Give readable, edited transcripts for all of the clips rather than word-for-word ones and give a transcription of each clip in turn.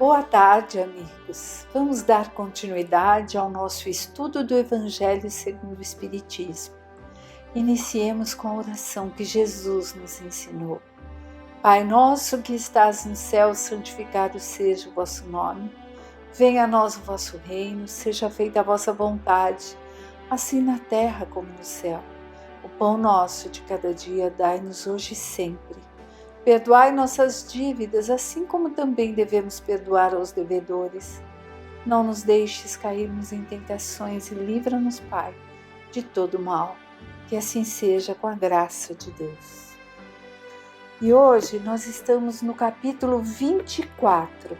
Boa tarde, amigos. Vamos dar continuidade ao nosso estudo do Evangelho segundo o Espiritismo. Iniciemos com a oração que Jesus nos ensinou. Pai nosso que estás no céu, santificado seja o vosso nome. Venha a nós o vosso reino, seja feita a vossa vontade, assim na terra como no céu. O pão nosso de cada dia dai-nos hoje e sempre. Perdoai nossas dívidas, assim como também devemos perdoar aos devedores. Não nos deixes cairmos em tentações e livra-nos, Pai, de todo mal. Que assim seja com a graça de Deus. E hoje nós estamos no capítulo 24.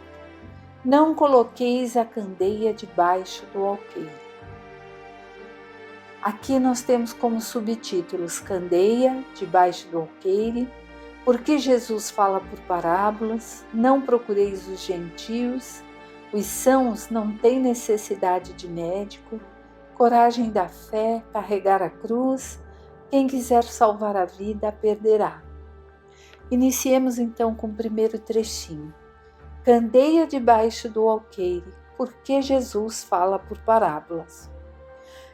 Não coloqueis a candeia debaixo do alqueire. Aqui nós temos como subtítulos candeia debaixo do alqueire, porque Jesus fala por parábolas, não procureis os gentios, os sãos não têm necessidade de médico, coragem da fé, carregar a cruz, quem quiser salvar a vida a perderá. Iniciemos então com o primeiro trechinho. Candeia debaixo do alqueire, porque Jesus fala por parábolas.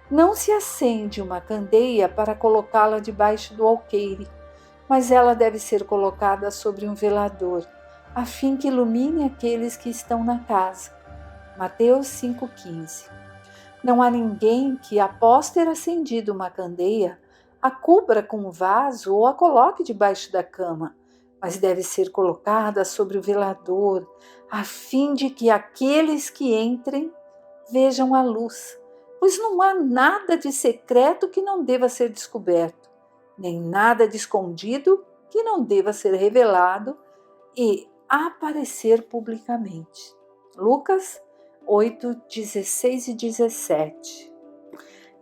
Não se acende uma candeia para colocá-la debaixo do alqueire, mas ela deve ser colocada sobre um velador, a fim que ilumine aqueles que estão na casa. Mateus 5,15. Não há ninguém que, após ter acendido uma candeia, a cubra com um vaso ou a coloque debaixo da cama, mas deve ser colocada sobre o velador, a fim de que aqueles que entrem vejam a luz, pois não há nada de secreto que não deva ser descoberto, nem nada de escondido que não deva ser revelado e aparecer publicamente. Lucas 8, 16 e 17.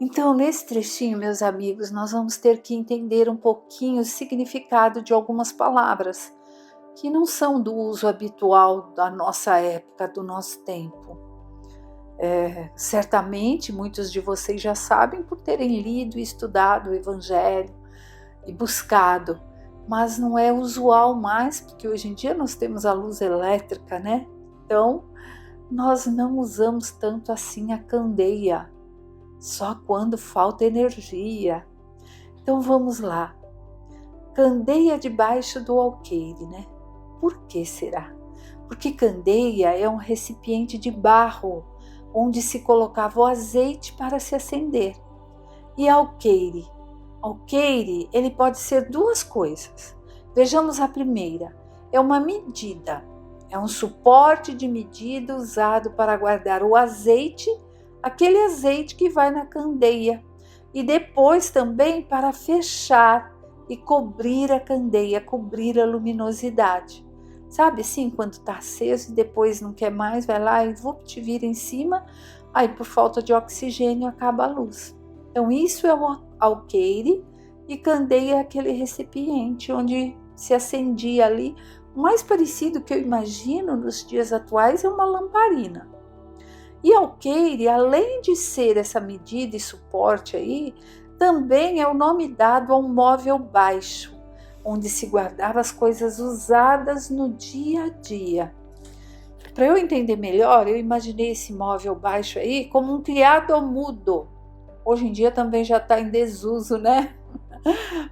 Então, nesse trechinho, meus amigos, nós vamos ter que entender um pouquinho o significado de algumas palavras que não são do uso habitual da nossa época, do nosso tempo. Certamente, muitos de vocês já sabem por terem lido e estudado o Evangelho, e buscado, mas não é usual mais, porque hoje em dia nós temos a luz elétrica, né? Então, nós não usamos tanto assim a candeia, só quando falta energia. Então vamos lá. Candeia debaixo do alqueire, né? Por que será? Porque candeia é um recipiente de barro, onde se colocava o azeite para se acender. E alqueire? Alqueire, ele pode ser duas coisas. Vejamos a primeira. É uma medida. É um suporte de medida usado para guardar o azeite, aquele azeite que vai na candeia. E depois também para fechar e cobrir a candeia, cobrir a luminosidade. Sabe assim, quando está aceso e depois não quer mais, vai lá e te vira em cima, aí por falta de oxigênio acaba a luz. Então isso é o alqueire e candeia é aquele recipiente onde se acendia ali. O mais parecido que eu imagino nos dias atuais é uma lamparina. E alqueire, além de ser essa medida e suporte aí, também é o nome dado a um móvel baixo, onde se guardava as coisas usadas no dia a dia. Para eu entender melhor, eu imaginei esse móvel baixo aí como um criado mudo. Hoje em dia também já está em desuso, né?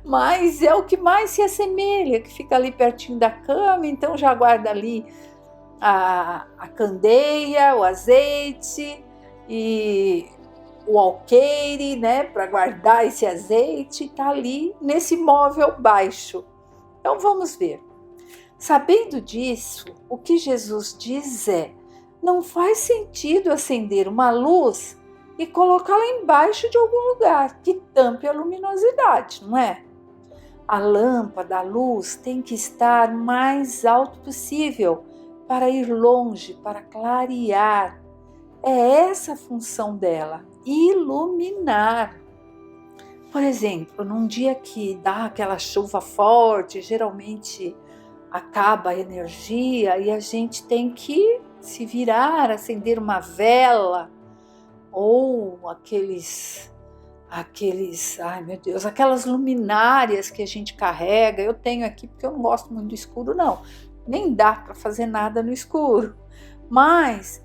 Mas é o que mais se assemelha, que fica ali pertinho da cama, então já guarda ali a candeia, o azeite e o alqueire, né? Para guardar esse azeite, está ali nesse móvel baixo. Então vamos ver. Sabendo disso, o que Jesus diz é: não faz sentido acender uma luz e colocá-la embaixo de algum lugar que tampe a luminosidade, não é? A lâmpada, a luz, tem que estar mais alto possível para ir longe, para clarear. É essa a função dela, iluminar. Por exemplo, num dia que dá aquela chuva forte, geralmente acaba a energia e a gente tem que se virar, acender uma vela, ou aquelas luminárias que a gente carrega. Eu tenho aqui porque eu não gosto muito do escuro, não. Nem dá para fazer nada no escuro. Mas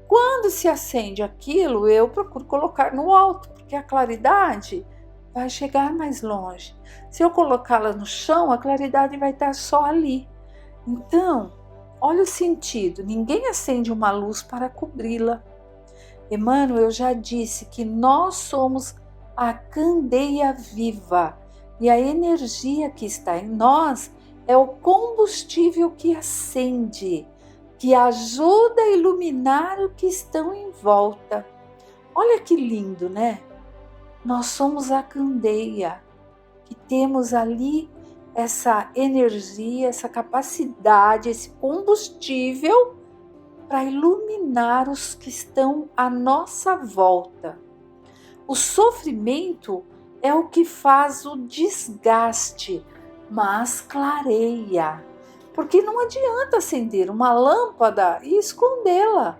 quando se acende aquilo, eu procuro colocar no alto, porque a claridade vai chegar mais longe. Se eu colocá-la no chão, a claridade vai estar só ali. Então, olha o sentido: ninguém acende uma luz para cobri-la. Emmanuel já disse que nós somos a candeia viva e a energia que está em nós é o combustível que acende, que ajuda a iluminar o que estão em volta. Olha que lindo, né? Nós somos a candeia, que temos ali essa energia, essa capacidade, esse combustível para iluminar os que estão à nossa volta. O sofrimento é o que faz o desgaste, mas clareia. Porque não adianta acender uma lâmpada e escondê-la.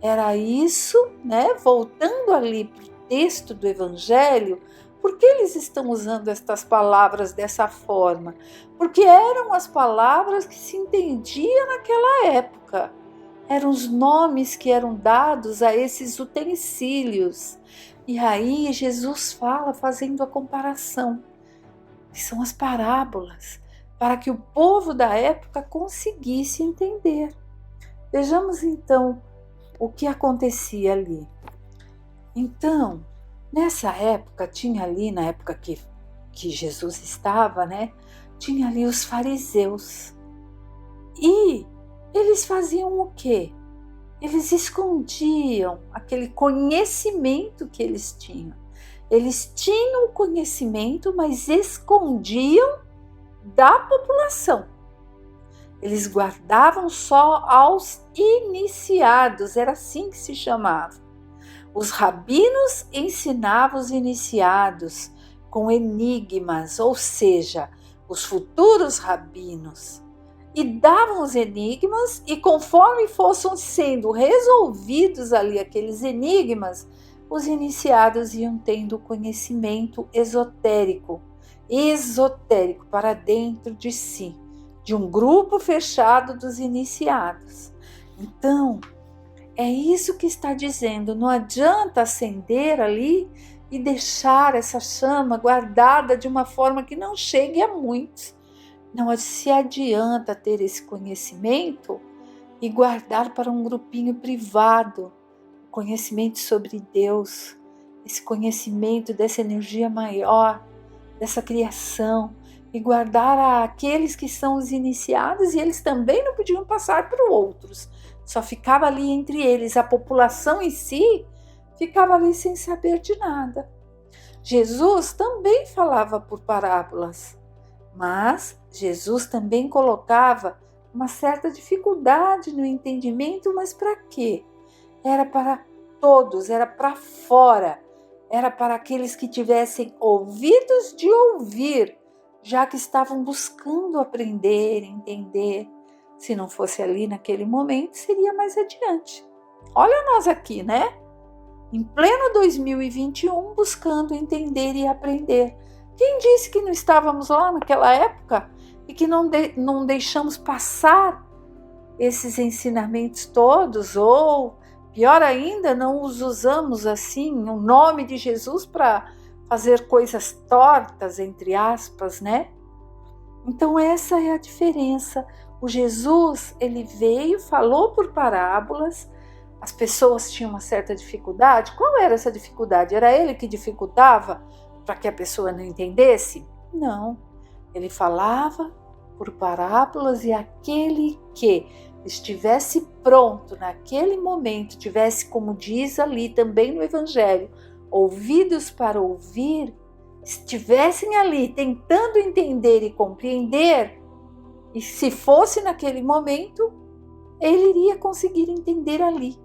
Era isso, né? Voltando ali para o texto do Evangelho, por que eles estão usando estas palavras dessa forma? Porque eram as palavras que se entendia naquela época. Eram os nomes que eram dados a esses utensílios. E aí Jesus fala fazendo a comparação, que são as parábolas, para que o povo da época conseguisse entender. Vejamos então o que acontecia ali. Então, nessa época, tinha ali, na época que Jesus estava, né? Tinha ali os fariseus. E eles faziam o quê? Eles escondiam aquele conhecimento que eles tinham. Eles tinham conhecimento, mas escondiam da população. Eles guardavam só aos iniciados, era assim que se chamava. Os rabinos ensinavam os iniciados com enigmas, ou seja, os futuros rabinos. E davam os enigmas, e conforme fossem sendo resolvidos ali aqueles enigmas, os iniciados iam tendo conhecimento esotérico para dentro de si, de um grupo fechado dos iniciados. Então, é isso que está dizendo, não adianta acender ali e deixar essa chama guardada de uma forma que não chegue a muitos. Não se adianta ter esse conhecimento e guardar para um grupinho privado, o conhecimento sobre Deus, esse conhecimento dessa energia maior, dessa criação, e guardar àqueles que são os iniciados, e eles também não podiam passar para os outros, só ficava ali entre eles, a população em si ficava ali sem saber de nada. Jesus também falava por parábolas, mas Jesus também colocava uma certa dificuldade no entendimento, mas para quê? Era para todos, era para fora, era para aqueles que tivessem ouvidos de ouvir, já que estavam buscando aprender, entender. Se não fosse ali naquele momento, seria mais adiante. Olha nós aqui, né? Em pleno 2021, buscando entender e aprender. Quem disse que não estávamos lá naquela época e que não deixamos passar esses ensinamentos todos, ou pior ainda, não os usamos assim, o nome de Jesus para fazer coisas tortas, entre aspas, né? Então essa é a diferença. O Jesus, ele veio, falou por parábolas, as pessoas tinham uma certa dificuldade. Qual era essa dificuldade? Era ele que dificultava para que a pessoa não entendesse? Não, ele falava por parábolas, e aquele que estivesse pronto naquele momento, tivesse, como diz ali também no Evangelho, ouvidos para ouvir, estivessem ali tentando entender e compreender, e se fosse naquele momento, ele iria conseguir entender ali.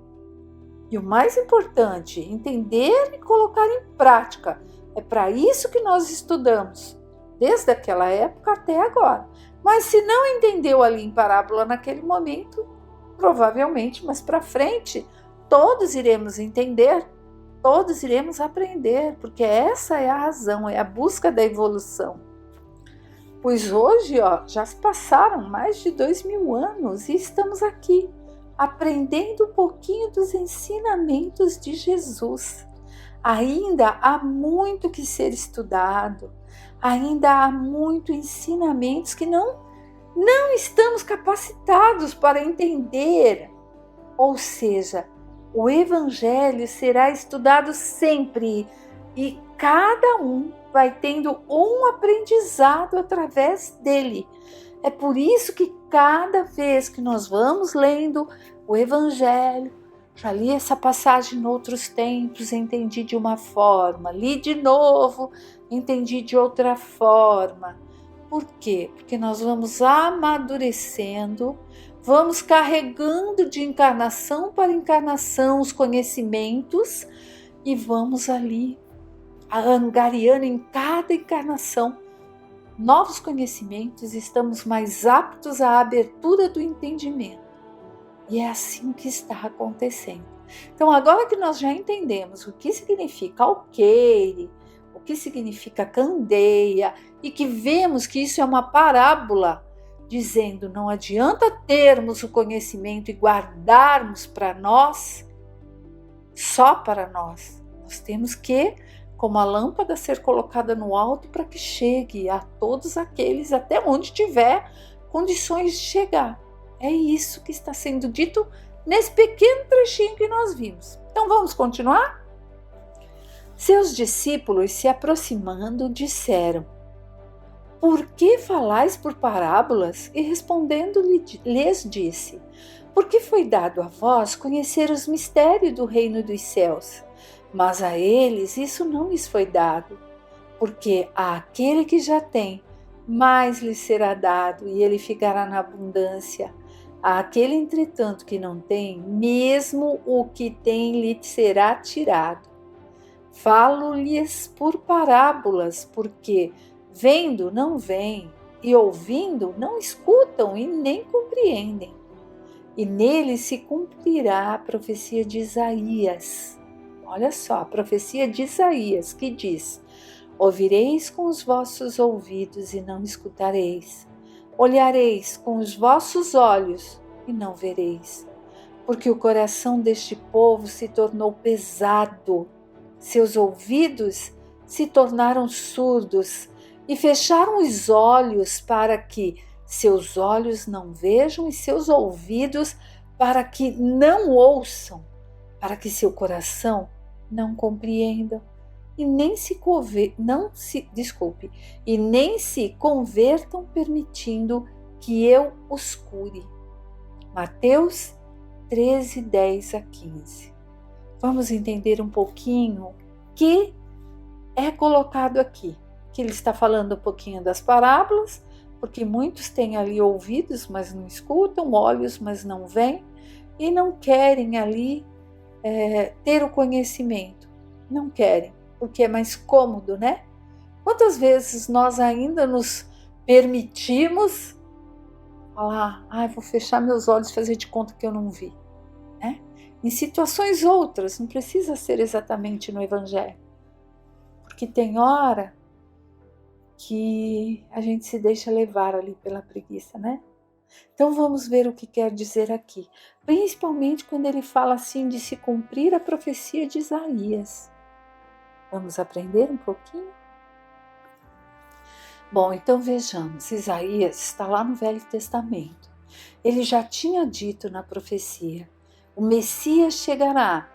E o mais importante, entender e colocar em prática. É para isso que nós estudamos, desde aquela época até agora. Mas se não entendeu ali em parábola naquele momento, provavelmente mais para frente, todos iremos entender, todos iremos aprender, porque essa é a razão, é a busca da evolução. Pois hoje, já se passaram mais de 2000 anos e estamos aqui, aprendendo um pouquinho dos ensinamentos de Jesus. Ainda há muito que ser estudado, ainda há muitos ensinamentos que não estamos capacitados para entender. Ou seja, o Evangelho será estudado sempre e cada um vai tendo um aprendizado através dele. É por isso que cada vez que nós vamos lendo o Evangelho, já li essa passagem em outros tempos, entendi de uma forma, li de novo, entendi de outra forma. Por quê? Porque nós vamos amadurecendo, vamos carregando de encarnação para encarnação os conhecimentos e vamos ali angariando em cada encarnação novos conhecimentos, estamos mais aptos à abertura do entendimento. E é assim que está acontecendo. Então, agora que nós já entendemos o que significa alqueire, o que significa candeia, e que vemos que isso é uma parábola, dizendo não adianta termos o conhecimento e guardarmos para nós, só para nós. Nós temos que, como a lâmpada, ser colocada no alto para que chegue a todos aqueles, até onde tiver condições de chegar. É isso que está sendo dito nesse pequeno trechinho que nós vimos. Então vamos continuar? Seus discípulos, se aproximando, disseram: Por que falais por parábolas? E respondendo lhes disse: Porque foi dado a vós conhecer os mistérios do reino dos céus, mas a eles isso não lhes foi dado, porque àquele que já tem, mais lhe será dado, e ele ficará na abundância. Àquele, entretanto, que não tem, mesmo o que tem lhe será tirado. Falo-lhes por parábolas, porque vendo não veem, e ouvindo não escutam e nem compreendem. E nele se cumprirá a profecia de Isaías. Olha só, a profecia de Isaías, que diz: Ouvireis com os vossos ouvidos e não escutareis. Olhareis com os vossos olhos e não vereis. Porque o coração deste povo se tornou pesado, seus ouvidos se tornaram surdos e fecharam os olhos para que seus olhos não vejam e seus ouvidos para que não ouçam, para que seu coração não compreenda e nem se convertam, permitindo que eu os cure. Mateus 13, 10 a 15. Vamos entender um pouquinho o que é colocado aqui. Que ele está falando um pouquinho das parábolas, porque muitos têm ali ouvidos, mas não escutam, olhos, mas não veem, e não querem ali ter o conhecimento. Não querem, porque é mais cômodo, né? Quantas vezes nós ainda nos permitimos falar, vou fechar meus olhos e fazer de conta que eu não vi, né? Em situações outras, não precisa ser exatamente no Evangelho, porque tem hora que a gente se deixa levar ali pela preguiça, né? Então vamos ver o que quer dizer aqui, principalmente quando ele fala assim de se cumprir a profecia de Isaías. Vamos aprender um pouquinho? Bom, então vejamos, Isaías está lá no Velho Testamento. Ele já tinha dito na profecia: o Messias chegará,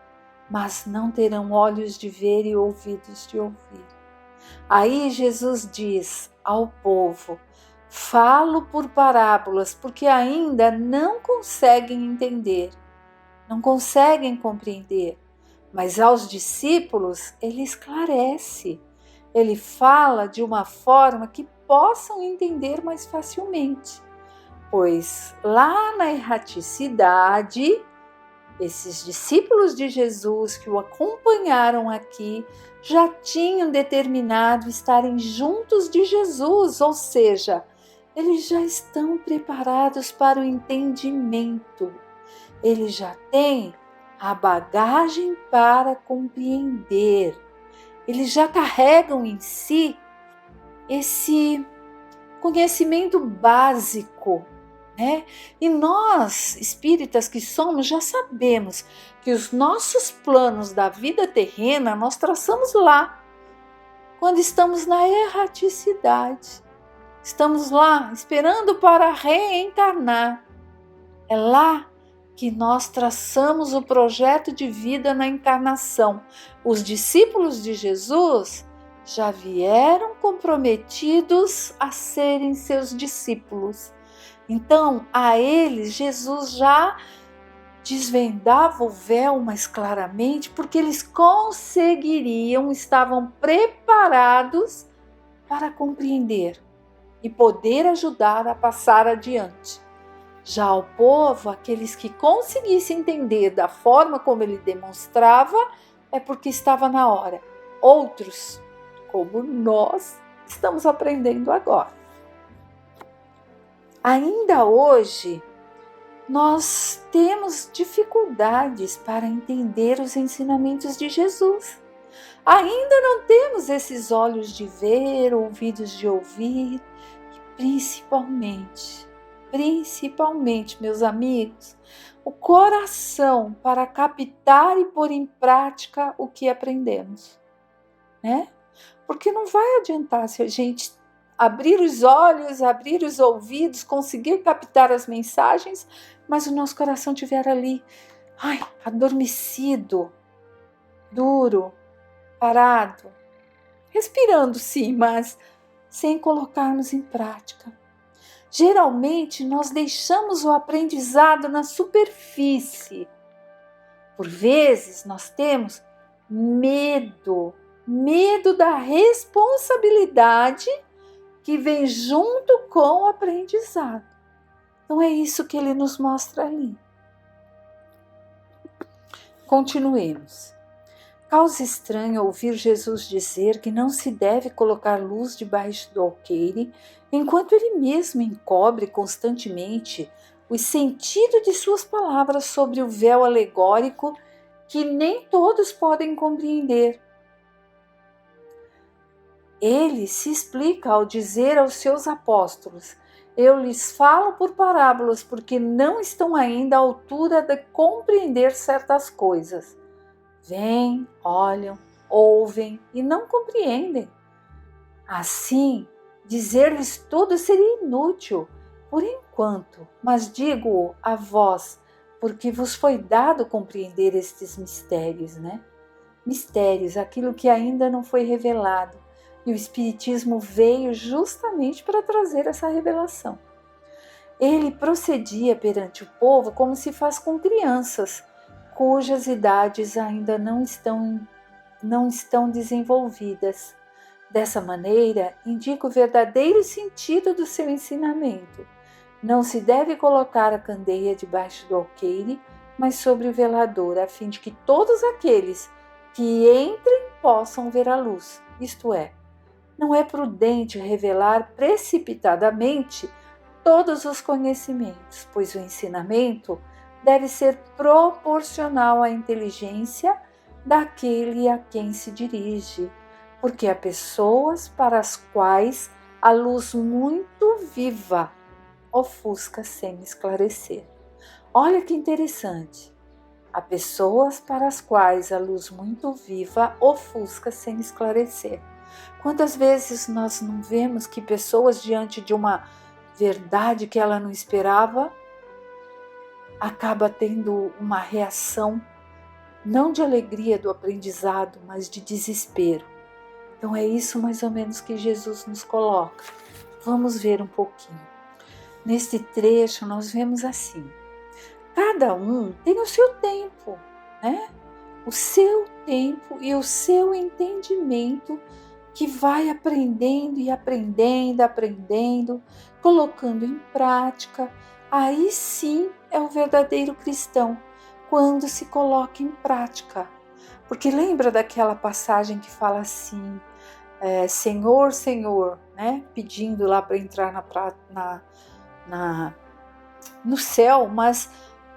mas não terão olhos de ver e ouvidos de ouvir. Aí Jesus diz ao povo: falo por parábolas, porque ainda não conseguem entender, não conseguem compreender. Mas aos discípulos ele esclarece, ele fala de uma forma que possam entender mais facilmente. Pois lá na erraticidade, esses discípulos de Jesus que o acompanharam aqui já tinham determinado estarem juntos de Jesus, ou seja, eles já estão preparados para o entendimento. Eles já têm a bagagem para compreender. Eles já carregam em si esse conhecimento básico né? E nós, espíritas que somos, já sabemos que os nossos planos da vida terrena nós traçamos lá, quando estamos na erraticidade. Estamos lá esperando para reencarnar. É lá que nós traçamos o projeto de vida na encarnação. Os discípulos de Jesus já vieram comprometidos a serem seus discípulos. Então, a eles, Jesus já desvendava o véu mais claramente, porque eles conseguiriam, estavam preparados para compreender e poder ajudar a passar adiante. Já o povo, aqueles que conseguissem entender da forma como ele demonstrava, é porque estava na hora. Outros, como nós, estamos aprendendo agora. Ainda hoje, nós temos dificuldades para entender os ensinamentos de Jesus. Ainda não temos esses olhos de ver, ouvidos de ouvir, e principalmente, meus amigos, o coração para captar e pôr em prática o que aprendemos, né? Porque não vai adiantar se a gente abrir os olhos, abrir os ouvidos, conseguir captar as mensagens, mas o nosso coração estiver ali, adormecido, duro, parado, respirando sim, mas sem colocarmos em prática. Geralmente nós deixamos o aprendizado na superfície. Por vezes nós temos medo da responsabilidade que vem junto com o aprendizado. Então é isso que ele nos mostra ali. Continuemos. Causa estranho ouvir Jesus dizer que não se deve colocar luz debaixo do alqueire, enquanto ele mesmo encobre constantemente o sentido de suas palavras sobre o véu alegórico que nem todos podem compreender. Ele se explica ao dizer aos seus apóstolos: eu lhes falo por parábolas porque não estão ainda à altura de compreender certas coisas. Vêm, olham, ouvem e não compreendem. Assim, dizer-lhes tudo seria inútil, por enquanto, mas digo-o a vós, porque vos foi dado compreender estes mistérios, né? Mistérios, aquilo que ainda não foi revelado. E o Espiritismo veio justamente para trazer essa revelação. Ele procedia perante o povo como se faz com crianças, cujas idades ainda não estão desenvolvidas. Dessa maneira, indica o verdadeiro sentido do seu ensinamento. Não se deve colocar a candeia debaixo do alqueire, mas sobre o velador, a fim de que todos aqueles que entrem possam ver a luz, isto é, não é prudente revelar precipitadamente todos os conhecimentos, pois o ensinamento deve ser proporcional à inteligência daquele a quem se dirige, porque há pessoas para as quais a luz muito viva ofusca sem esclarecer. Olha que interessante. Há pessoas para as quais a luz muito viva ofusca sem esclarecer. Quantas vezes nós não vemos que pessoas, diante de uma verdade que ela não esperava, acaba tendo uma reação não de alegria do aprendizado, mas de desespero. Então é isso mais ou menos que Jesus nos coloca. Vamos ver um pouquinho. Neste trecho nós vemos assim: cada um tem o seu tempo, né? O seu tempo e o seu entendimento, que vai aprendendo e aprendendo, colocando em prática. Aí sim é o verdadeiro cristão, quando se coloca em prática. Porque lembra daquela passagem que fala assim, Senhor, Senhor, né? Pedindo lá para entrar no céu, mas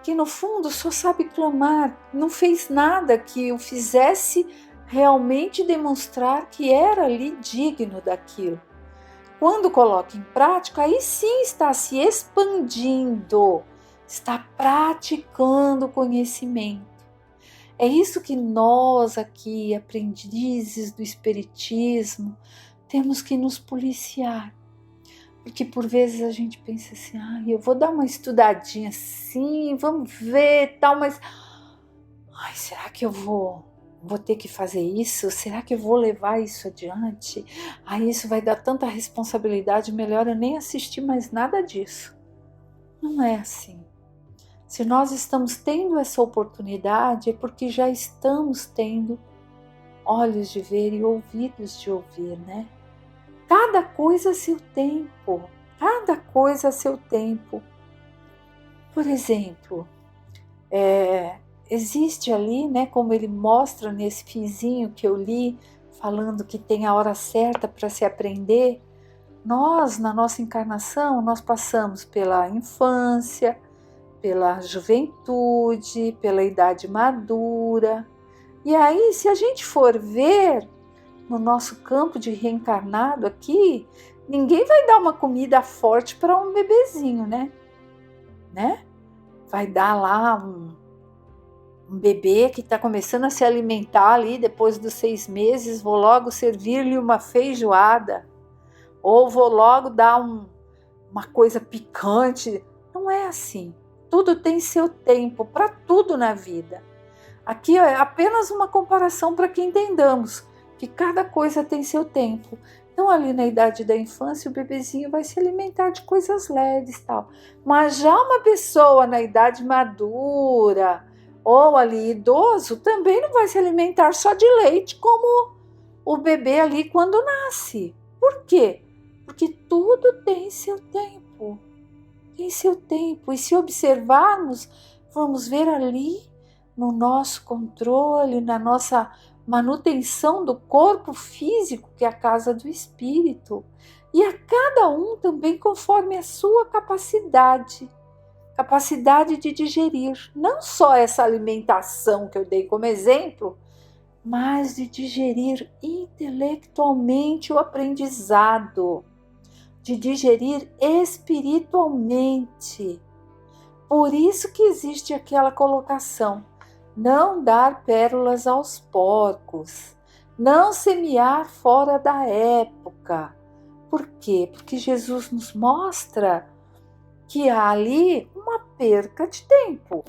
que no fundo só sabe clamar, não fez nada que o fizesse realmente demonstrar que era ali digno daquilo. quando coloca em prática, aí sim está se expandindo, está praticando o conhecimento. É isso que nós aqui, aprendizes do Espiritismo, temos que nos policiar. Porque por vezes a gente pensa assim, eu vou dar uma estudadinha assim, vamos ver tal, mas será que eu vou ter que fazer isso? Será que eu vou levar isso adiante? Isso vai dar tanta responsabilidade, melhor eu nem assistir mais nada disso. Não é assim. Se nós estamos tendo essa oportunidade, é porque já estamos tendo olhos de ver e ouvidos de ouvir, né? Cada coisa a seu tempo, cada coisa a seu tempo. Por exemplo, existe ali, né, como ele mostra nesse finzinho que eu li, falando que tem a hora certa para se aprender. Nós, na nossa encarnação, nós passamos pela infância, pela juventude, pela idade madura. E aí, se a gente for ver no nosso campo de reencarnado aqui, ninguém vai dar uma comida forte para um bebezinho, né? Vai dar lá um bebê que está começando a se alimentar ali depois dos 6 meses, vou logo servir-lhe uma feijoada, ou vou logo dar uma coisa picante. Não é assim. Tudo tem seu tempo, para tudo na vida. Aqui é apenas uma comparação para que entendamos que cada coisa tem seu tempo. Então, ali na idade da infância, o bebezinho vai se alimentar de coisas leves, tal. Mas já uma pessoa na idade madura, ou ali idoso, também não vai se alimentar só de leite, como o bebê ali quando nasce. Por quê? Porque tudo tem seu tempo. Tem seu tempo. E se observarmos, vamos ver ali no nosso controle, na nossa manutenção do corpo físico, que é a casa do espírito, e a cada um também conforme a sua capacidade de digerir, não só essa alimentação que eu dei como exemplo, mas de digerir intelectualmente o aprendizado, de digerir espiritualmente. Por isso que existe aquela colocação: não dar pérolas aos porcos, não semear fora da época. Por quê? Porque Jesus nos mostra que há ali uma perca de tempo.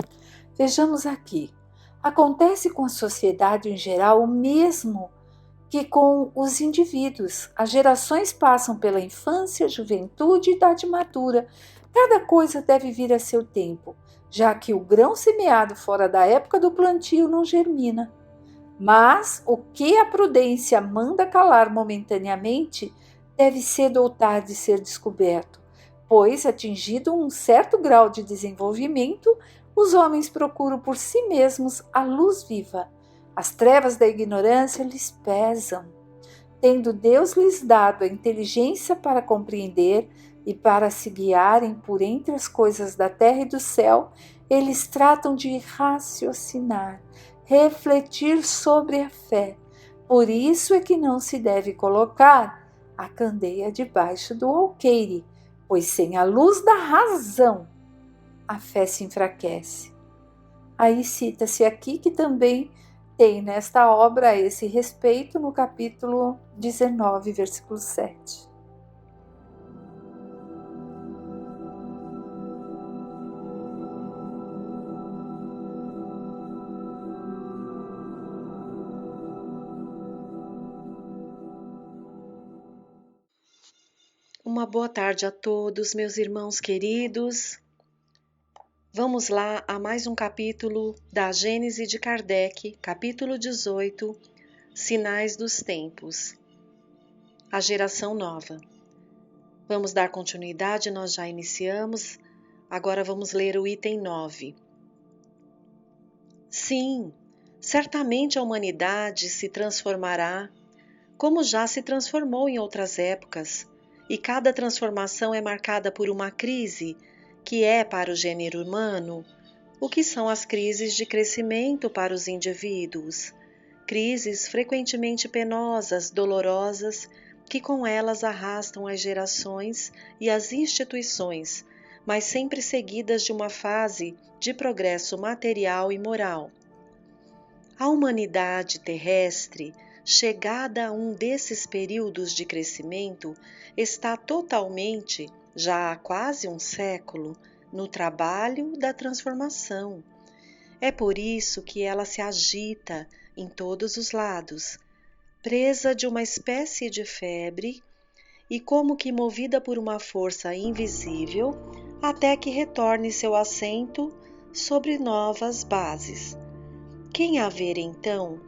Vejamos aqui, acontece com a sociedade em geral o mesmo que com os indivíduos. As gerações passam pela infância, juventude e idade madura. Cada coisa deve vir a seu tempo, já que o grão semeado fora da época do plantio não germina. Mas o que a prudência manda calar momentaneamente deve cedo ou tarde ser descoberto, pois, atingido um certo grau de desenvolvimento, os homens procuram por si mesmos a luz viva. As trevas da ignorância lhes pesam. Tendo Deus lhes dado a inteligência para compreender e para se guiarem por entre as coisas da terra e do céu, eles tratam de raciocinar, refletir sobre a fé. Por isso é que não se deve colocar a candeia debaixo do alqueire, pois sem a luz da razão a fé se enfraquece. Aí cita-se aqui que também tem nesta obra a esse respeito no capítulo 19, versículo 7. Uma boa tarde a todos, meus irmãos queridos. Vamos lá a mais um capítulo da Gênese de Kardec, capítulo 18, Sinais dos Tempos. A geração nova. Vamos dar continuidade, nós já iniciamos. Agora vamos ler o item 9. Sim, certamente a humanidade se transformará, como já se transformou em outras épocas, e cada transformação é marcada por uma crise, que é para o gênero humano o que são as crises de crescimento para os indivíduos, crises frequentemente penosas, dolorosas que com elas arrastam as gerações e as instituições, mas sempre seguidas de uma fase de progresso material e moral. A humanidade terrestre, chegada a um desses períodos de crescimento, está totalmente, já há quase um século, no trabalho da transformação. É por isso que ela se agita em todos os lados, presa de uma espécie de febre e como que movida por uma força invisível, até que retorne seu assento sobre novas bases. Quem a ver então,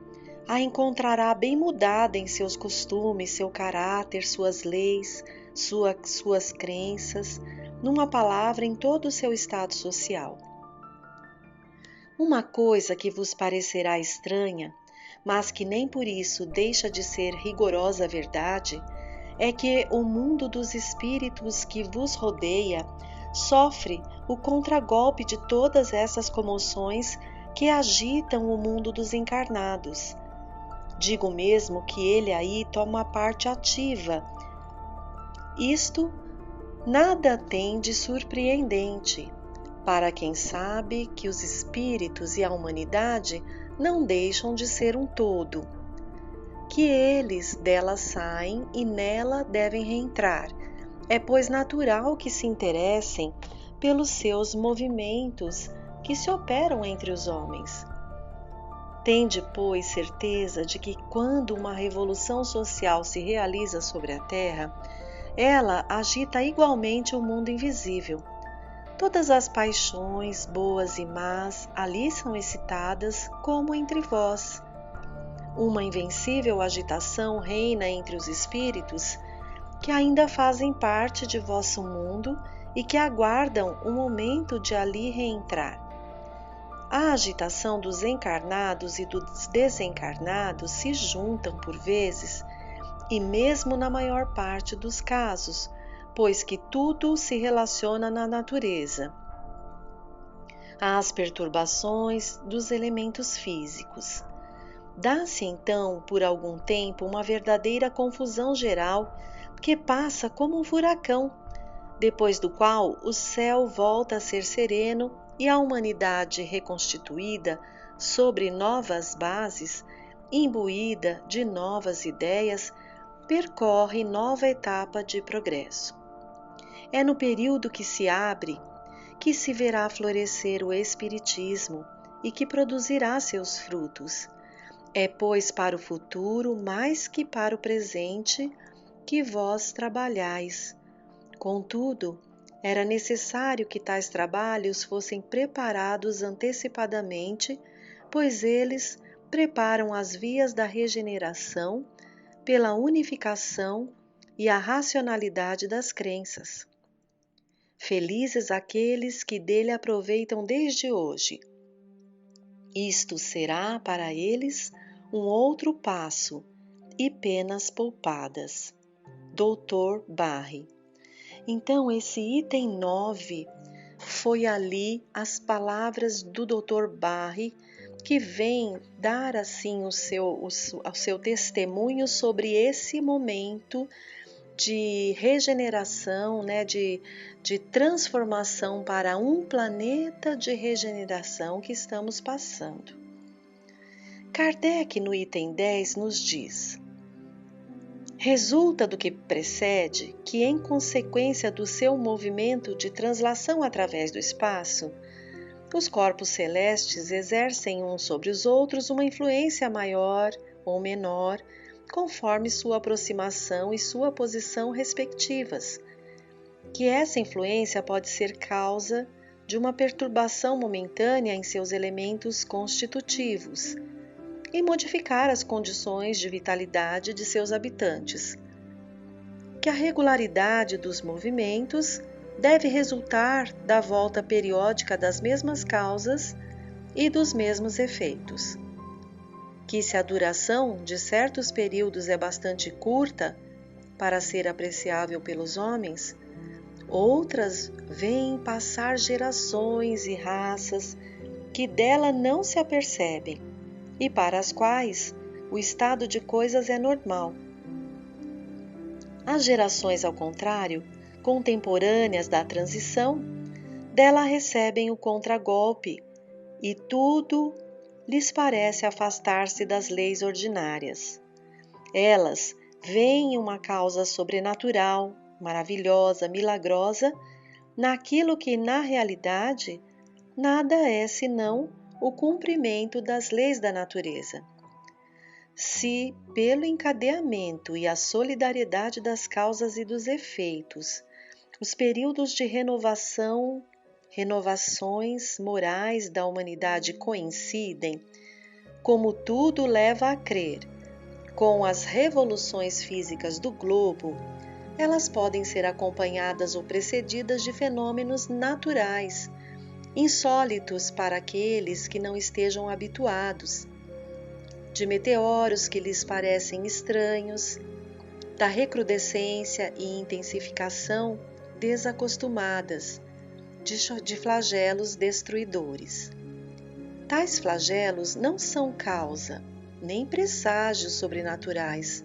a encontrará bem mudada em seus costumes, seu caráter, suas leis, suas crenças, numa palavra, em todo o seu estado social. Uma coisa que vos parecerá estranha, mas que nem por isso deixa de ser rigorosa verdade, é que o mundo dos espíritos que vos rodeia sofre o contragolpe de todas essas comoções que agitam o mundo dos encarnados. Digo mesmo que ele aí toma parte ativa. Isto nada tem de surpreendente para quem sabe que os espíritos e a humanidade não deixam de ser um todo, que eles dela saem e nela devem reentrar. É, pois, natural que se interessem pelos seus movimentos que se operam entre os homens. Tende, pois, certeza de que quando uma revolução social se realiza sobre a Terra, ela agita igualmente o mundo invisível. Todas as paixões, boas e más, ali são excitadas como entre vós. Uma invencível agitação reina entre os espíritos que ainda fazem parte de vosso mundo e que aguardam o momento de ali reentrar. A agitação dos encarnados e dos desencarnados se juntam por vezes, e mesmo na maior parte dos casos, pois que tudo se relaciona na natureza, às perturbações dos elementos físicos. Dá-se então, por algum tempo, uma verdadeira confusão geral que passa como um furacão, depois do qual o céu volta a ser sereno e a humanidade reconstituída sobre novas bases, imbuída de novas ideias, percorre nova etapa de progresso. É no período que se abre que se verá florescer o Espiritismo e que produzirá seus frutos. É, pois, para o futuro, mais que para o presente, que vós trabalhais. Contudo, era necessário que tais trabalhos fossem preparados antecipadamente, pois eles preparam as vias da regeneração pela unificação e a racionalidade das crenças. Felizes aqueles que dele aproveitam desde hoje. Isto será para eles um outro passo e penas poupadas. Dr. Barry. Então, esse item 9 foi ali as palavras do Dr. Barry, que vem dar assim o seu testemunho sobre esse momento de regeneração, né, de transformação para um planeta de regeneração que estamos passando. Kardec, no item 10, nos diz: resulta do que precede que, em consequência do seu movimento de translação através do espaço, os corpos celestes exercem uns sobre os outros uma influência maior ou menor, conforme sua aproximação e sua posição respectivas, que essa influência pode ser causa de uma perturbação momentânea em seus elementos constitutivos e modificar as condições de vitalidade de seus habitantes, que a regularidade dos movimentos deve resultar da volta periódica das mesmas causas e dos mesmos efeitos, que se a duração de certos períodos é bastante curta para ser apreciável pelos homens, outras veem passar gerações e raças que dela não se apercebem e para as quais o estado de coisas é normal. As gerações, ao contrário, contemporâneas da transição, dela recebem o contragolpe e tudo lhes parece afastar-se das leis ordinárias. Elas veem uma causa sobrenatural, maravilhosa, milagrosa, naquilo que, na realidade, nada é senão o cumprimento das leis da natureza. Se, pelo encadeamento e a solidariedade das causas e dos efeitos, os períodos de renovações morais da humanidade coincidem, como tudo leva a crer, com as revoluções físicas do globo, elas podem ser acompanhadas ou precedidas de fenômenos naturais, insólitos para aqueles que não estejam habituados, de meteoros que lhes parecem estranhos, da recrudescência e intensificação desacostumadas, de flagelos destruidores. Tais flagelos não são causa, nem presságios sobrenaturais,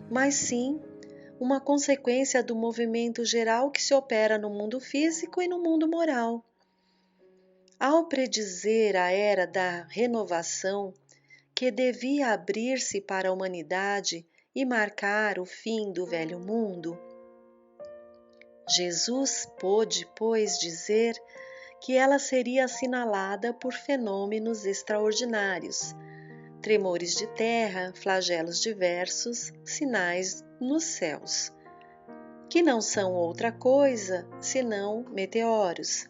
mas sim uma consequência do movimento geral que se opera no mundo físico e no mundo moral. Ao predizer a era da renovação, que devia abrir-se para a humanidade e marcar o fim do velho mundo, Jesus pôde, pois, dizer que ela seria assinalada por fenômenos extraordinários, tremores de terra, flagelos diversos, sinais nos céus, que não são outra coisa senão meteoros,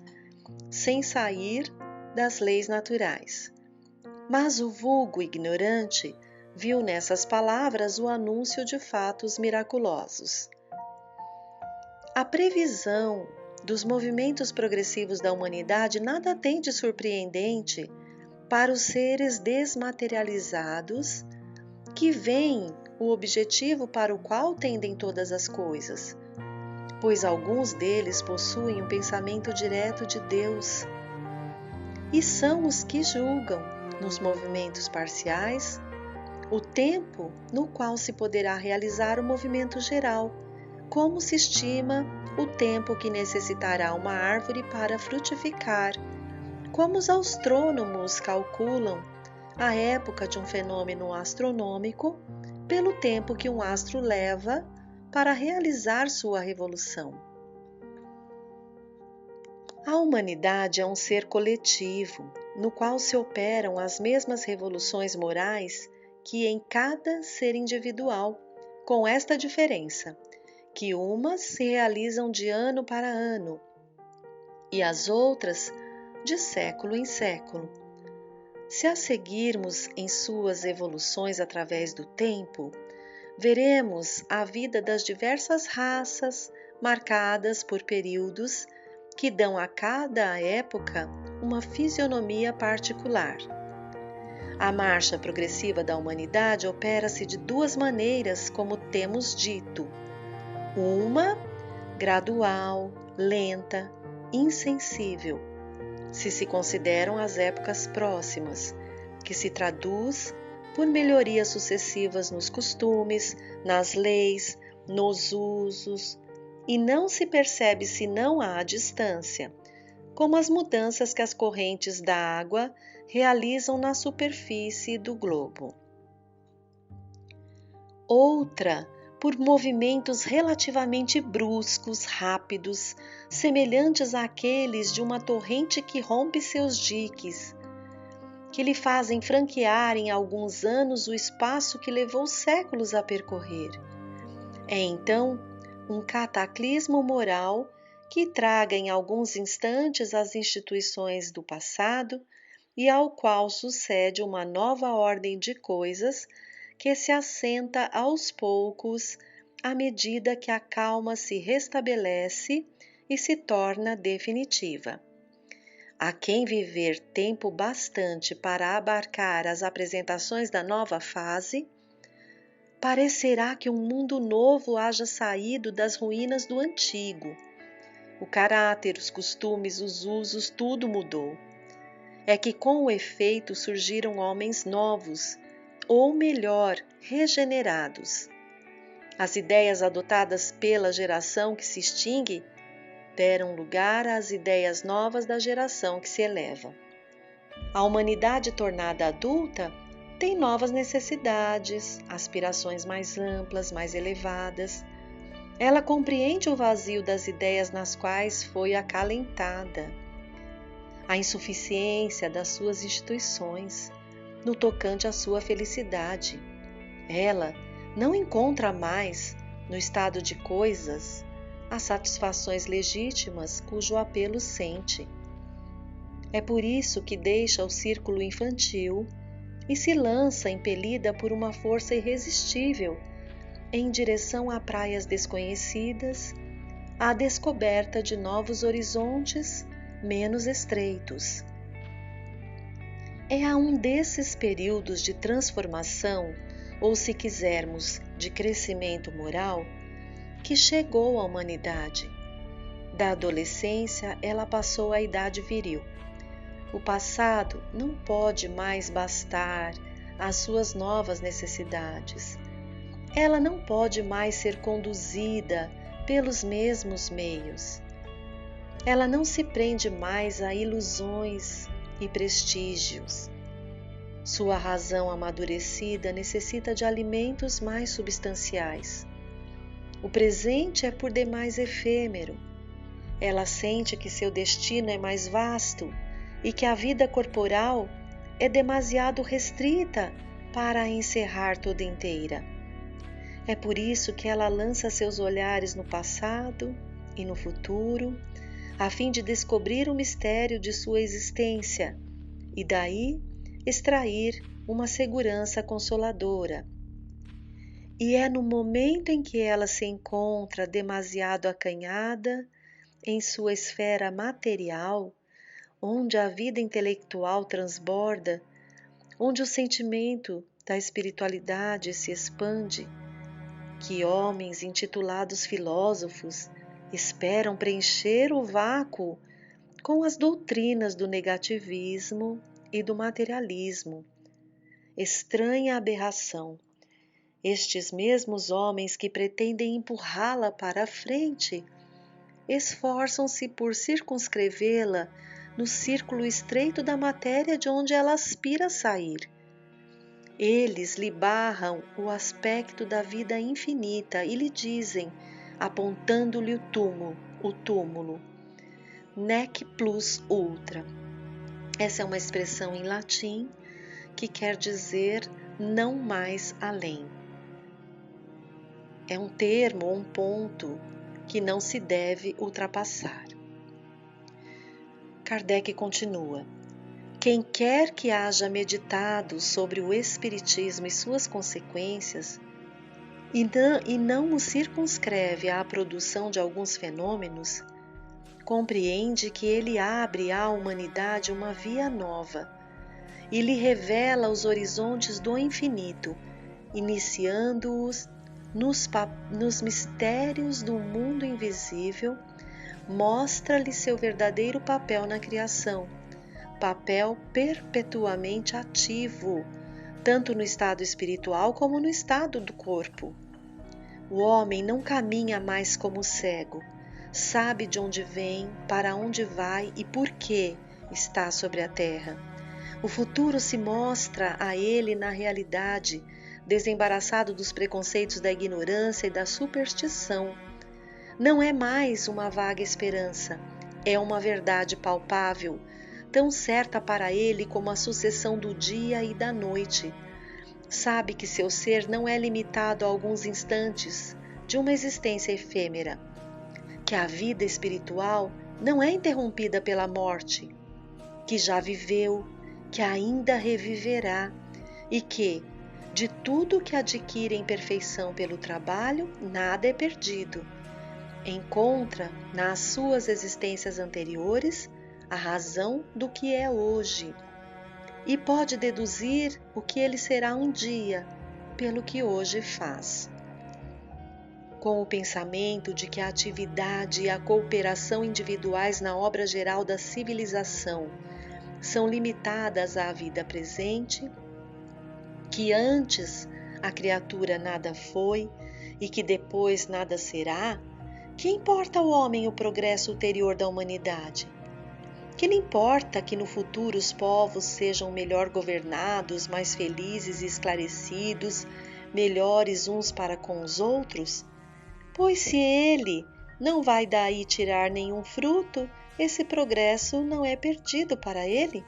sem sair das leis naturais. Mas o vulgo ignorante viu nessas palavras o anúncio de fatos miraculosos. A previsão dos movimentos progressivos da humanidade nada tem de surpreendente para os seres desmaterializados que veem o objetivo para o qual tendem todas as coisas, pois alguns deles possuem o pensamento direto de Deus e são os que julgam, nos movimentos parciais, o tempo no qual se poderá realizar o movimento geral, como se estima o tempo que necessitará uma árvore para frutificar, como os astrônomos calculam a época de um fenômeno astronômico pelo tempo que um astro leva para realizar sua revolução. A humanidade é um ser coletivo, no qual se operam as mesmas revoluções morais que em cada ser individual, com esta diferença, que umas se realizam de ano para ano e as outras de século em século. Se a seguirmos em suas evoluções através do tempo, veremos a vida das diversas raças marcadas por períodos que dão a cada época uma fisionomia particular. A marcha progressiva da humanidade opera-se de duas maneiras, como temos dito. Uma, gradual, lenta, insensível, se consideram as épocas próximas, que se traduz por melhorias sucessivas nos costumes, nas leis, nos usos, e não se percebe senão à distância, como as mudanças que as correntes da água realizam na superfície do globo. Outra, por movimentos relativamente bruscos, rápidos, semelhantes àqueles de uma torrente que rompe seus diques, que lhe fazem franquear em alguns anos o espaço que levou séculos a percorrer. É então um cataclismo moral que traga em alguns instantes as instituições do passado e ao qual sucede uma nova ordem de coisas que se assenta aos poucos à medida que a calma se restabelece e se torna definitiva. A quem viver tempo bastante para abarcar as apresentações da nova fase, parecerá que um mundo novo haja saído das ruínas do antigo. O caráter, os costumes, os usos, tudo mudou. É que com o efeito surgiram homens novos, ou melhor, regenerados. As ideias adotadas pela geração que se extingue deram lugar às ideias novas da geração que se eleva. A humanidade tornada adulta tem novas necessidades, aspirações mais amplas, mais elevadas. Ela compreende o vazio das ideias nas quais foi acalentada, a insuficiência das suas instituições no tocante à sua felicidade. Ela não encontra mais, no estado de coisas, as satisfações legítimas cujo apelo sente. É por isso que deixa o círculo infantil e se lança, impelida por uma força irresistível, em direção a praias desconhecidas, à descoberta de novos horizontes menos estreitos. É a um desses períodos de transformação, ou se quisermos, de crescimento moral, que chegou a humanidade. Da adolescência, ela passou à idade viril. O passado não pode mais bastar às suas novas necessidades. Ela não pode mais ser conduzida pelos mesmos meios. Ela não se prende mais a ilusões e prestígios. Sua razão amadurecida necessita de alimentos mais substanciais. O presente é por demais efêmero. Ela sente que seu destino é mais vasto e que a vida corporal é demasiado restrita para a encerrar toda inteira. É por isso que ela lança seus olhares no passado e no futuro, a fim de descobrir o mistério de sua existência e daí extrair uma segurança consoladora. E é no momento em que ela se encontra demasiado acanhada em sua esfera material, onde a vida intelectual transborda, onde o sentimento da espiritualidade se expande, que homens intitulados filósofos esperam preencher o vácuo com as doutrinas do negativismo e do materialismo. Estranha aberração! Estes mesmos homens que pretendem empurrá-la para a frente esforçam-se por circunscrevê-la no círculo estreito da matéria de onde ela aspira a sair. Eles lhe barram o aspecto da vida infinita e lhe dizem, apontando-lhe o túmulo, nec plus ultra. Essa é uma expressão em latim que quer dizer não mais além. É um termo ou um ponto que não se deve ultrapassar. Kardec continua: quem quer que haja meditado sobre o Espiritismo e suas consequências, e não o circunscreve à produção de alguns fenômenos, compreende que ele abre à humanidade uma via nova e lhe revela os horizontes do infinito, iniciando-os nos mistérios do mundo invisível, mostra-lhe seu verdadeiro papel na criação, papel perpetuamente ativo, tanto no estado espiritual como no estado do corpo. O homem não caminha mais como cego, sabe de onde vem, para onde vai e por que está sobre a terra. O futuro se mostra a ele na realidade, desembaraçado dos preconceitos da ignorância e da superstição. Não é mais uma vaga esperança, é uma verdade palpável, tão certa para ele como a sucessão do dia e da noite. Sabe que seu ser não é limitado a alguns instantes de uma existência efêmera, que a vida espiritual não é interrompida pela morte, que já viveu, que ainda reviverá e que, de tudo que adquire em perfeição pelo trabalho, nada é perdido. Encontra nas suas existências anteriores a razão do que é hoje e pode deduzir o que ele será um dia pelo que hoje faz. Com o pensamento de que a atividade e a cooperação individuais na obra geral da civilização são limitadas à vida presente, que antes a criatura nada foi e que depois nada será, que importa ao homem o progresso ulterior da humanidade? Que lhe importa que no futuro os povos sejam melhor governados, mais felizes e esclarecidos, melhores uns para com os outros? Pois se ele não vai daí tirar nenhum fruto, esse progresso não é perdido para ele?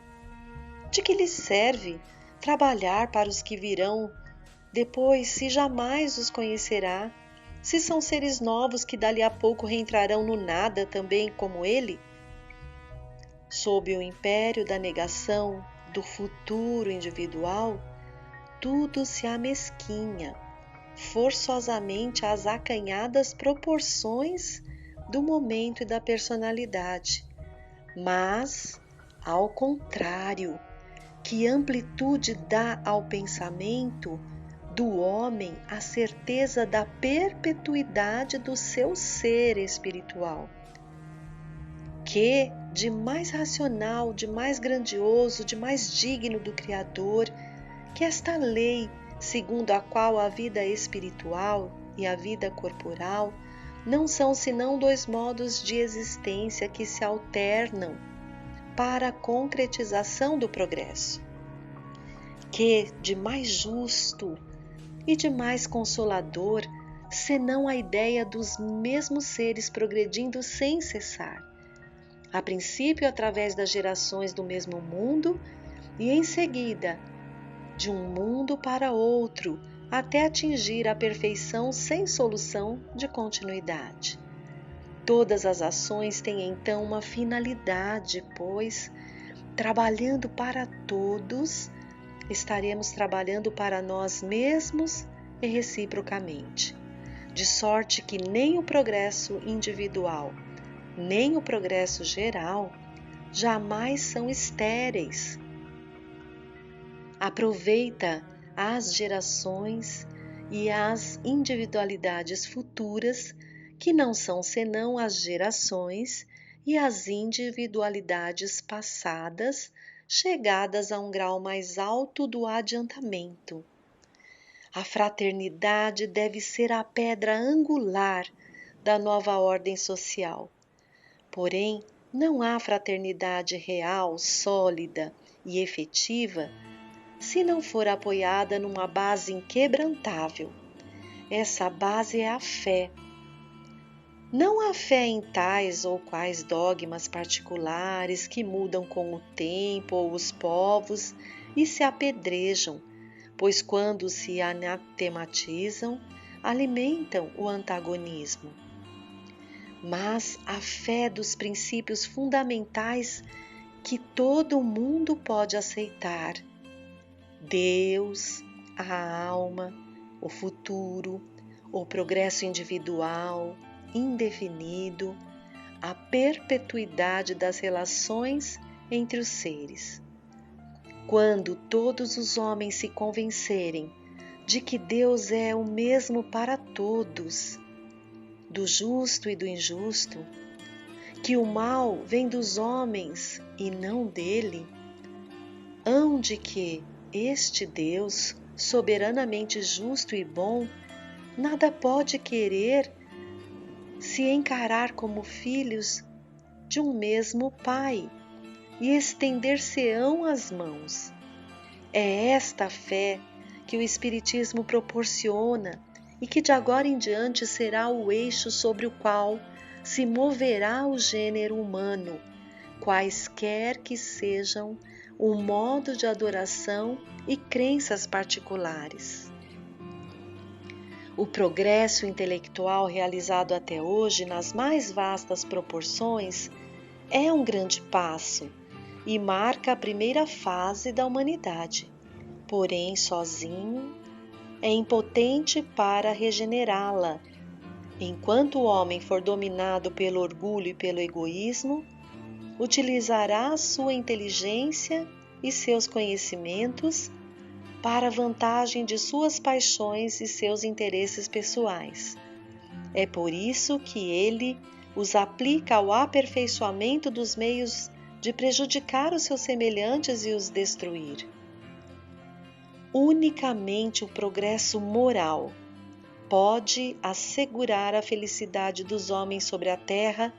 De que lhe serve trabalhar para os que virão depois, se jamais os conhecerá, se são seres novos que dali a pouco reentrarão no nada também como ele? Sob o império da negação do futuro individual, tudo se amesquinha, forçosamente às acanhadas proporções do momento e da personalidade. Mas, ao contrário, que amplitude dá ao pensamento do homem a certeza da perpetuidade do seu ser espiritual. Que de mais racional, de mais grandioso, de mais digno do Criador, que esta lei, segundo a qual a vida espiritual e a vida corporal não são senão dois modos de existência que se alternam para a concretização do progresso. Que de mais justo e de mais consolador, senão a ideia dos mesmos seres progredindo sem cessar, a princípio através das gerações do mesmo mundo e em seguida de um mundo para outro, até atingir a perfeição sem solução de continuidade. Todas as ações têm então uma finalidade, pois, trabalhando para todos, estaremos trabalhando para nós mesmos e reciprocamente, de sorte que nem o progresso individual, nem o progresso geral jamais são estéreis. Aproveita as gerações e as individualidades futuras, que não são senão as gerações e as individualidades passadas, chegadas a um grau mais alto do adiantamento. A fraternidade deve ser a pedra angular da nova ordem social. Porém, não há fraternidade real, sólida e efetiva se não for apoiada numa base inquebrantável. Essa base é a fé. Não a fé em tais ou quais dogmas particulares que mudam com o tempo ou os povos e se apedrejam, pois quando se anatematizam, alimentam o antagonismo. Mas a fé dos princípios fundamentais que todo mundo pode aceitar: Deus, a alma, o futuro, o progresso individual, indefinido, a perpetuidade das relações entre os seres. Quando todos os homens se convencerem de que Deus é o mesmo para todos, do justo e do injusto, que o mal vem dos homens e não dele, hão de que este Deus, soberanamente justo e bom, nada pode querer se encarar como filhos de um mesmo Pai e estender-se-ão as mãos. É esta fé que o Espiritismo proporciona e que de agora em diante será o eixo sobre o qual se moverá o gênero humano, quaisquer que sejam o modo de adoração e crenças particulares. O progresso intelectual realizado até hoje nas mais vastas proporções é um grande passo e marca a primeira fase da humanidade, porém sozinho é impotente para regenerá-la. Enquanto o homem for dominado pelo orgulho e pelo egoísmo, utilizará a sua inteligência e seus conhecimentos para a vantagem de suas paixões e seus interesses pessoais. É por isso que ele os aplica ao aperfeiçoamento dos meios de prejudicar os seus semelhantes e os destruir. Unicamente o progresso moral, pode assegurar a felicidade dos homens sobre a terra,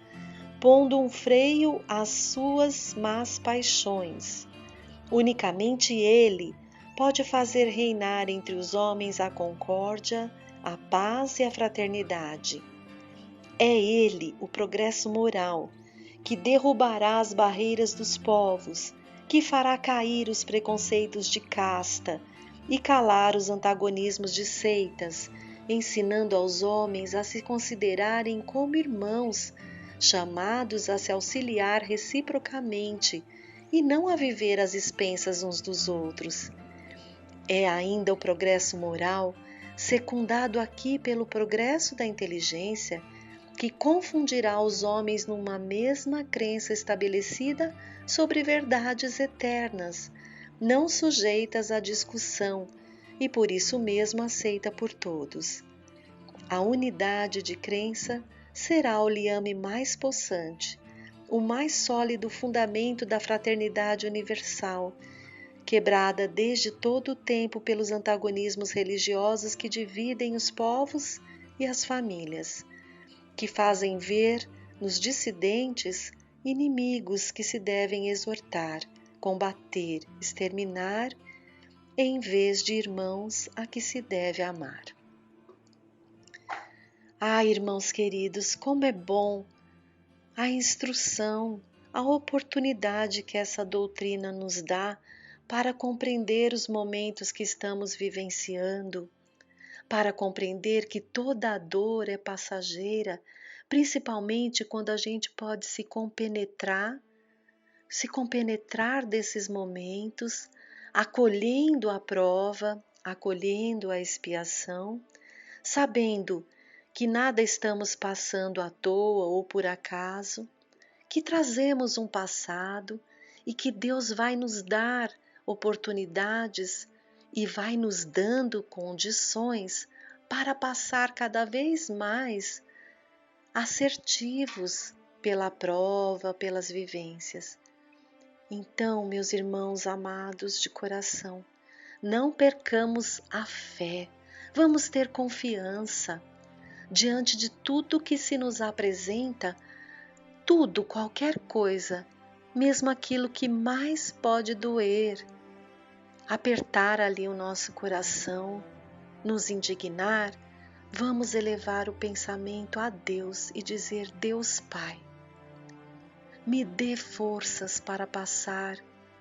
pondo um freio às suas más paixões. Unicamente Ele pode fazer reinar entre os homens a concórdia, a paz e a fraternidade. É Ele o progresso moral, que derrubará as barreiras dos povos, que fará cair os preconceitos de casta e calar os antagonismos de seitas, ensinando aos homens a se considerarem como irmãos, chamados a se auxiliar reciprocamente e não a viver às expensas uns dos outros. É ainda o progresso moral, secundado aqui pelo progresso da inteligência, que confundirá os homens numa mesma crença estabelecida sobre verdades eternas, não sujeitas à discussão e por isso mesmo aceita por todos. A unidade de crença será o liame mais possante, o mais sólido fundamento da fraternidade universal, quebrada desde todo o tempo pelos antagonismos religiosos que dividem os povos e as famílias, que fazem ver nos dissidentes inimigos que se devem exortar, combater, exterminar, em vez de irmãos a que se deve amar. Irmãos queridos, como é bom a instrução, a oportunidade que essa doutrina nos dá para compreender os momentos que estamos vivenciando, para compreender que toda a dor é passageira, principalmente quando a gente pode se compenetrar desses momentos, acolhendo a prova, acolhendo a expiação, sabendo que nada estamos passando à toa ou por acaso, que trazemos um passado e que Deus vai nos dar oportunidades e vai nos dando condições para passar cada vez mais assertivos pela prova, pelas vivências. Então, meus irmãos amados de coração, não percamos a fé, vamos ter confiança diante de tudo que se nos apresenta, tudo, qualquer coisa, mesmo aquilo que mais pode doer, apertar ali o nosso coração, nos indignar, vamos elevar o pensamento a Deus e dizer: Deus Pai, me dê forças para passar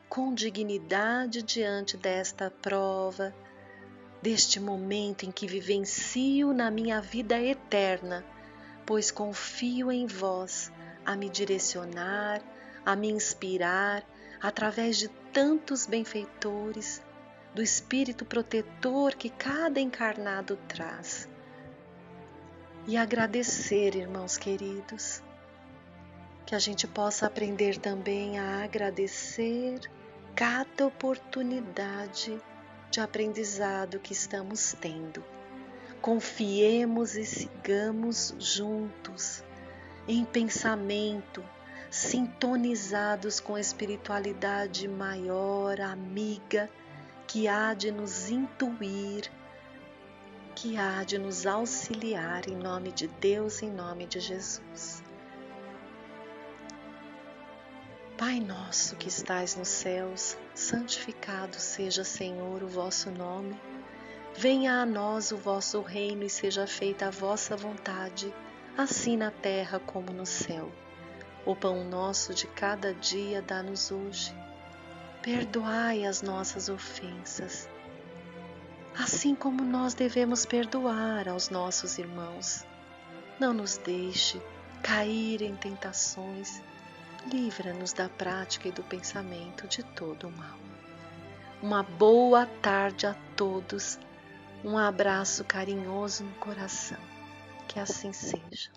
com dignidade diante desta prova, deste momento em que vivencio na minha vida eterna, pois confio em vós a me direcionar, a me inspirar através de tantos benfeitores, do Espírito protetor que cada encarnado traz. E agradecer, irmãos queridos, que a gente possa aprender também a agradecer cada oportunidade de aprendizado que estamos tendo. Confiemos e sigamos juntos, em pensamento, sintonizados com a espiritualidade maior, amiga, que há de nos intuir, que há de nos auxiliar, em nome de Deus, em nome de Jesus. Pai nosso que estais nos céus, santificado seja, Senhor, o vosso nome. Venha a nós o vosso reino e seja feita a vossa vontade, assim na terra como no céu. O pão nosso de cada dia dá-nos hoje. Perdoai as nossas ofensas, assim como nós devemos perdoar aos nossos irmãos. Não nos deixe cair em tentações. Livra-nos da prática e do pensamento de todo o mal. Uma boa tarde a todos. Um abraço carinhoso no coração. Que assim seja.